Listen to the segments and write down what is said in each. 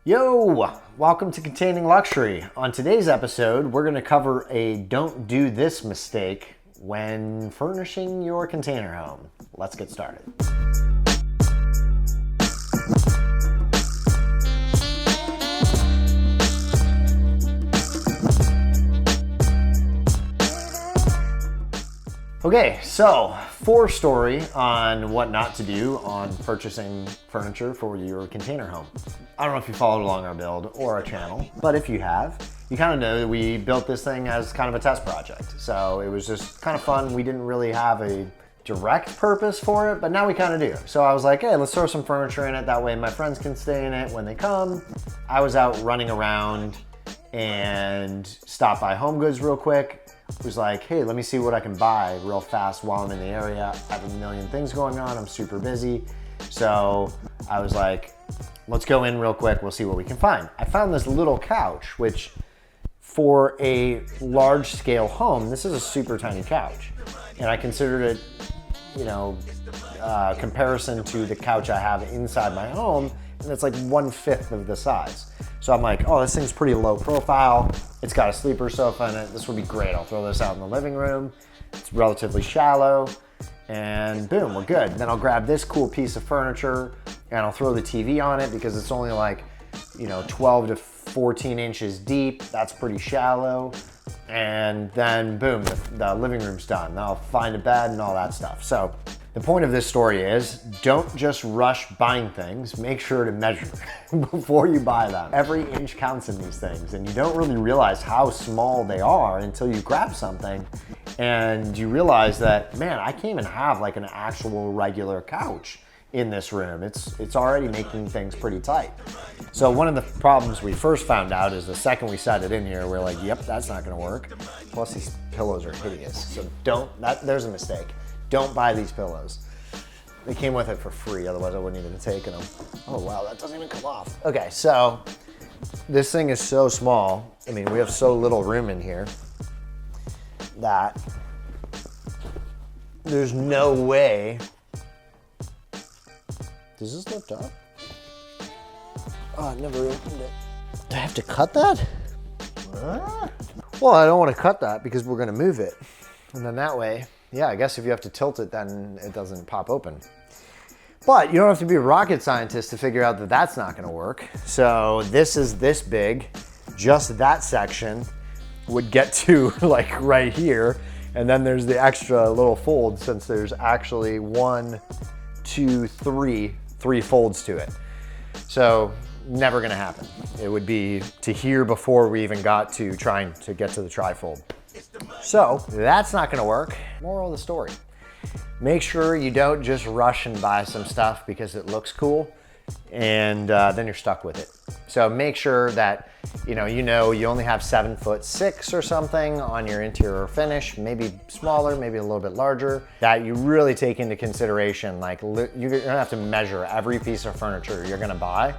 Yo, welcome to Containing Luxury. On today's episode, we're going to cover a don't do this mistake when furnishing your container home. Let's get started. Okay, so story on what not to do on purchasing furniture for your container home. I don't know if you followed along our build or our channel, but if you have, you kind of know that we built this thing as kind of a test project. So it was just kind of fun. We didn't really have a direct purpose for it, but now we kind of do. So I was like, hey, let's throw some furniture in it. That way my friends can stay in it when they come. I was out running around and stopped by Home Goods real quick. Was like, hey, let me see what I can buy real fast while I'm in the area. I have a million things going on. I'm super busy. So I was like, let's go in real quick. We'll see what we can find. I found this little couch, which for a large scale home, this is a super tiny couch. And I considered it, comparison to the couch I have inside my home, and it's like 1/5 of the size. So I'm like, oh, this thing's pretty low profile. It's got a sleeper sofa in it. This would be great. I'll throw this out in the living room. It's relatively shallow, and boom, we're good. Then I'll grab this cool piece of furniture and I'll throw the TV on it because it's only like, 12 to 14 inches deep. That's pretty shallow. And then boom, the living room's done. Then I'll find a bed and all that stuff. So the point of this story is don't just rush buying things. Make sure to measure before you buy them. Every inch counts in these things, and you don't really realize how small they are until you grab something and you realize that, man, I can't even have like an actual regular couch in this room. It's already making things pretty tight. So one of the problems we first found out is the second we set it in here, we're like, yep, that's not gonna work. Plus these pillows are hideous. So there's a mistake. Don't buy these pillows. They came with it for free, otherwise I wouldn't even have taken them. Oh wow, that doesn't even come off. Okay, so this thing is so small. I mean, we have so little room in here that there's no way. Does this lift up? Oh, I never opened it. Do I have to cut that? Well, I don't want to cut that because we're going to move it. And then that way, yeah, I guess if you have to tilt it, then it doesn't pop open. But you don't have to be a rocket scientist to figure out that that's not going to work. So this is this big. Just that section would get to like right here. And then there's the extra little fold, since there's actually 1, 2, 3 folds to it. So never gonna happen. It would be to here before we even got to trying to get to the trifold. So that's not gonna work. Moral of the story, make sure you don't just rush and buy some stuff because it looks cool and then you're stuck with it. So make sure that you only have 7'6" or something on your interior finish, maybe smaller, maybe a little bit larger, that you really take into consideration. Like you're gonna have to measure every piece of furniture you're gonna buy.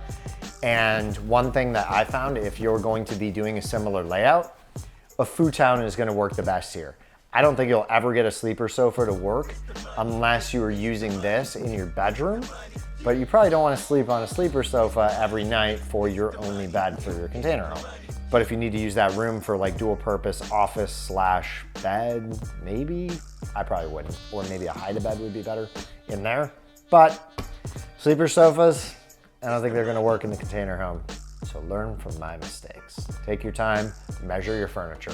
And one thing that I found, if you're going to be doing a similar layout, a futon is gonna work the best here. I don't think you'll ever get a sleeper sofa to work unless you are using this in your bedroom, but you probably don't want to sleep on a sleeper sofa every night for your only bed for your container home. But if you need to use that room for like dual purpose office / bed, maybe, I probably wouldn't. Or maybe a hide-a-bed would be better in there. But sleeper sofas, I don't think they're gonna work in the container home. So learn from my mistakes. Take your time, measure your furniture.